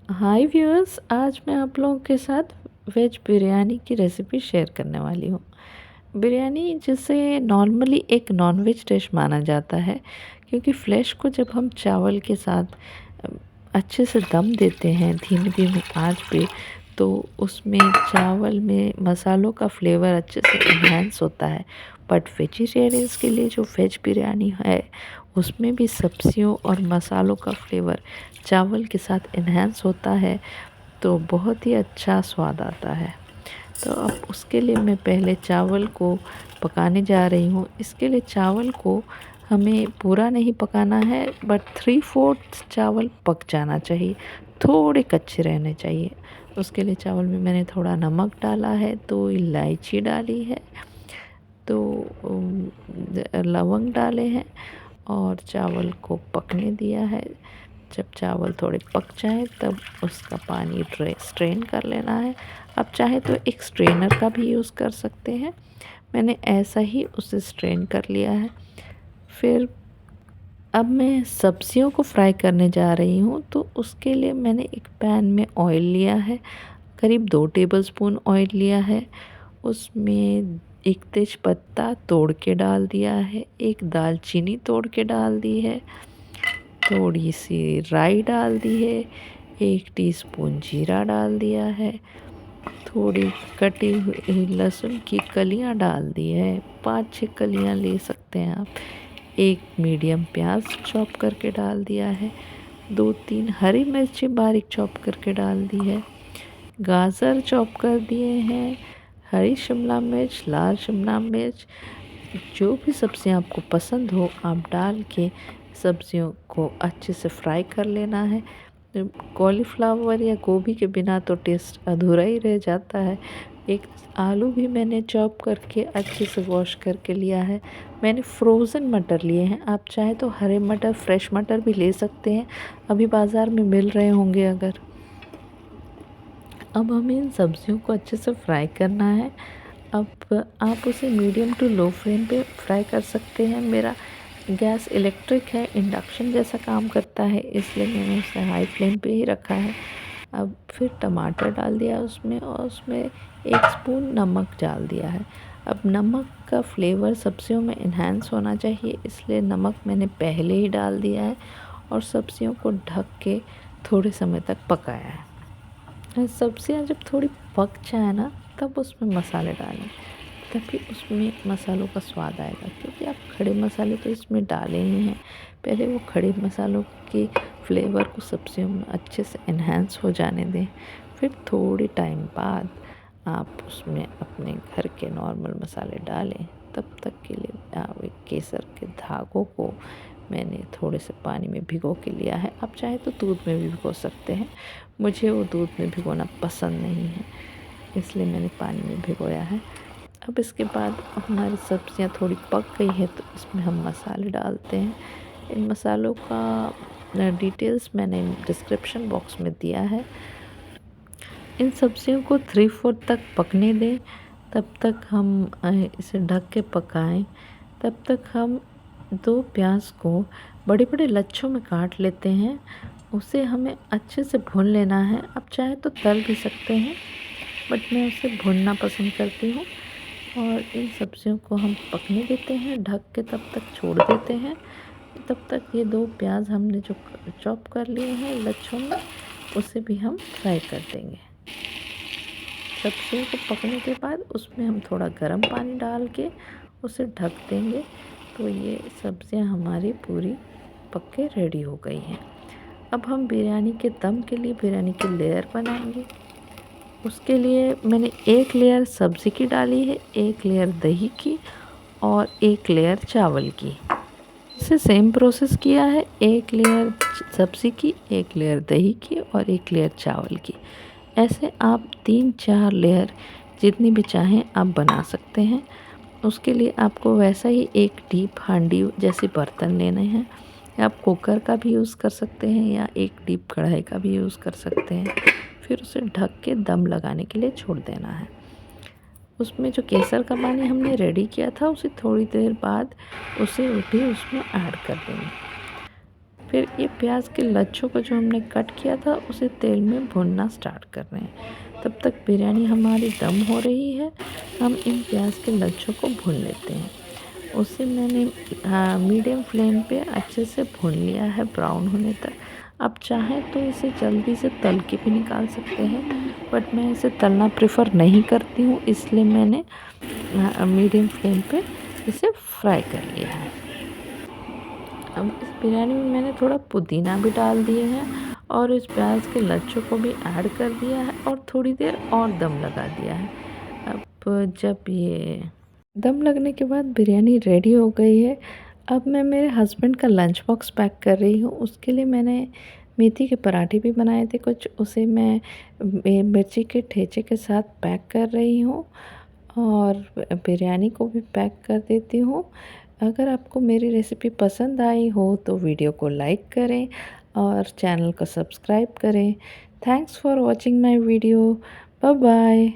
हाय viewers, आज मैं आप लोगों के साथ वेज बिरयानी की रेसिपी शेयर करने वाली हूँ। बिरयानी जिसे नॉर्मली एक नॉनवेज डिश माना जाता है, क्योंकि फ्लेश को जब हम चावल के साथ अ, अच्छे से दम देते हैं धीमी धीमी आंच पे, तो उसमें चावल में मसालों का फ्लेवर अच्छे से इन्हांस होता है। बट वेजिटेरियंस के लिए जो वेज बिरयानी है, उसमें भी सब्जियों और मसालों का फ्लेवर चावल के साथ इन्हांस होता है, तो बहुत ही अच्छा स्वाद आता है। तो अब उसके लिए मैं पहले चावल को पकाने जा रही हूँ। इसके लिए चावल को हमें पूरा नहीं पकाना है, बट 3/4 चावल पक जाना चाहिए, थोड़े कच्चे रहने चाहिए। उसके लिए चावल में मैंने थोड़ा नमक डाला है, 2 इलायची डाली है, 2 लवंग डाले हैं और चावल को पकने दिया है। जब चावल थोड़े पक जाएं तब उसका पानी स्ट्रेन कर लेना है। आप चाहे तो एक स्ट्रेनर का भी यूज़ कर सकते हैं। मैंने ऐसा ही उसे स्ट्रेन कर लिया है। फिर अब मैं सब्जियों को फ्राई करने जा रही हूँ, तो उसके लिए मैंने एक पैन में ऑयल लिया है, करीब 2 टेबलस्पून ऑयल लिया है। उसमें एक तेज पत्ता तोड़ के डाल दिया है, एक दालचीनी तोड़ के डाल दी है, थोड़ी सी राई डाल दी है, 1 टीस्पून जीरा डाल दिया है, थोड़ी कटी हुई लहसुन की कलियां डाल दी है, 5-6 कलियां ले सकते हैं आप। एक मीडियम प्याज चॉप करके डाल दिया है, 2-3 हरी मिर्ची बारीक चॉप करके डाल दी है, गाजर चॉप कर दिए हैं, हरी शिमला मिर्च, लाल शिमला मिर्च, जो भी सब्ज़ियाँ आपको पसंद हो आप डाल के सब्ज़ियों को अच्छे से फ्राई कर लेना है। कॉलीफ्लावर या गोभी के बिना तो टेस्ट अधूरा ही रह जाता है। एक आलू भी मैंने चॉप करके अच्छे से वॉश करके लिया है। मैंने फ्रोज़न मटर लिए हैं, आप चाहे तो हरे मटर, फ्रेश मटर भी ले सकते हैं, अभी बाज़ार में मिल रहे होंगे अगर। अब हमें इन सब्जियों को अच्छे से फ्राई करना है। अब आप उसे मीडियम टू लो फ्लेम पे फ्राई कर सकते हैं। मेरा गैस इलेक्ट्रिक है, इंडक्शन जैसा काम करता है, इसलिए मैंने उसे हाई फ्लेम पे ही रखा है। अब फिर टमाटर डाल दिया उसमें, और उसमें 1 स्पून नमक डाल दिया है। अब नमक का फ्लेवर सब्जियों में इन्हांस होना चाहिए, इसलिए नमक मैंने पहले ही डाल दिया है और सब्जियों को ढक के थोड़े समय तक पकाया है। सब्जियाँ जब थोड़ी पक जाए ना, तब उसमें मसाले डालें, तभी उसमें मसालों का स्वाद आएगा, क्योंकि आप खड़े मसाले तो इसमें डाले ही हैं। पहले वो खड़े मसालों के फ्लेवर को सब्जियों में अच्छे से इन्हांस हो जाने दें, फिर थोड़ी टाइम बाद आप उसमें अपने घर के नॉर्मल मसाले डालें। तब तक के लिए आप एक केसर के धागों को मैंने थोड़े से पानी में भिगो के लिया है, आप चाहे तो दूध में भी भिगो सकते हैं। मुझे वो दूध में भिगोना पसंद नहीं है, इसलिए मैंने पानी में भिगोया है। अब इसके बाद हमारी सब्जियां थोड़ी पक गई है, तो इसमें हम मसाले डालते हैं। इन मसालों का डिटेल्स मैंने डिस्क्रिप्शन बॉक्स में दिया है। इन सब्जियों को 3/4 तक पकने दें, तब तक हम इसे ढक के पकाएं। तब तक हम 2 प्याज को बड़े बड़े लच्छों में काट लेते हैं। उसे हमें अच्छे से भून लेना है। आप चाहे तो तल भी सकते हैं, बट मैं उसे भूनना पसंद करती हूँ। और इन सब्जियों को हम पकने देते हैं, ढक के तब तक छोड़ देते हैं। तब तक ये 2 प्याज हमने जो चॉप कर लिए हैं लच्छों में, उसे भी हम फ्राई कर देंगे। सब्जियों को पकने के बाद उसमें हम थोड़ा गर्म पानी डाल के उसे ढक देंगे, तो ये सब्जियां हमारी पूरी पक के रेडी हो गई हैं। अब हम बिरयानी के दम के लिए बिरयानी की लेयर बनाएंगे। उसके लिए मैंने 1 लेयर सब्ज़ी की डाली है, 1 लेयर दही की और 1 लेयर चावल की। इसे सेम प्रोसेस किया है, 1 लेयर सब्ज़ी की, 1 लेयर दही की और 1 लेयर चावल की। ऐसे आप 3-4 लेयर जितनी भी चाहें आप बना सकते हैं। उसके लिए आपको वैसा ही एक डीप हांडी जैसे बर्तन लेने हैं। आप कुकर का भी यूज़ कर सकते हैं या एक डीप कढ़ाई का भी यूज़ कर सकते हैं। फिर उसे ढक के दम लगाने के लिए छोड़ देना है। उसमें जो केसर का पानी हमने रेडी किया था, उसे थोड़ी देर बाद उसे भी उसमें ऐड कर देंगे। फिर ये प्याज के लच्छों को जो हमने कट किया था उसे तेल में भूनना स्टार्ट कर रहे हैं। तब तक बिरयानी हमारी दम हो रही है, हम इन प्याज के लच्छों को भून लेते हैं। उसे मैंने मीडियम फ्लेम पे अच्छे से भून लिया है ब्राउन होने तक। आप चाहें तो इसे जल्दी से तल के भी निकाल सकते हैं, बट मैं इसे तलना प्रेफर नहीं करती हूँ, इसलिए मैंने मीडियम फ्लेम पे इसे फ्राई कर लिया है। अब इस बिरयानी में मैंने थोड़ा पुदीना भी डाल दिए हैं और इस प्याज के लच्छों को भी ऐड कर दिया है और थोड़ी देर और दम लगा दिया है। अब जब ये दम लगने के बाद बिरयानी रेडी हो गई है, अब मैं मेरे हस्बैंड का लंच बॉक्स पैक कर रही हूँ। उसके लिए मैंने मेथी के पराठे भी बनाए थे कुछ, उसे मैं मिर्ची के ठेचे के साथ पैक कर रही हूँ और बिरयानी को भी पैक कर देती हूँ। अगर आपको मेरी रेसिपी पसंद आई हो तो वीडियो को लाइक करें और चैनल को सब्सक्राइब करें। Thanks for watching my video. Bye bye.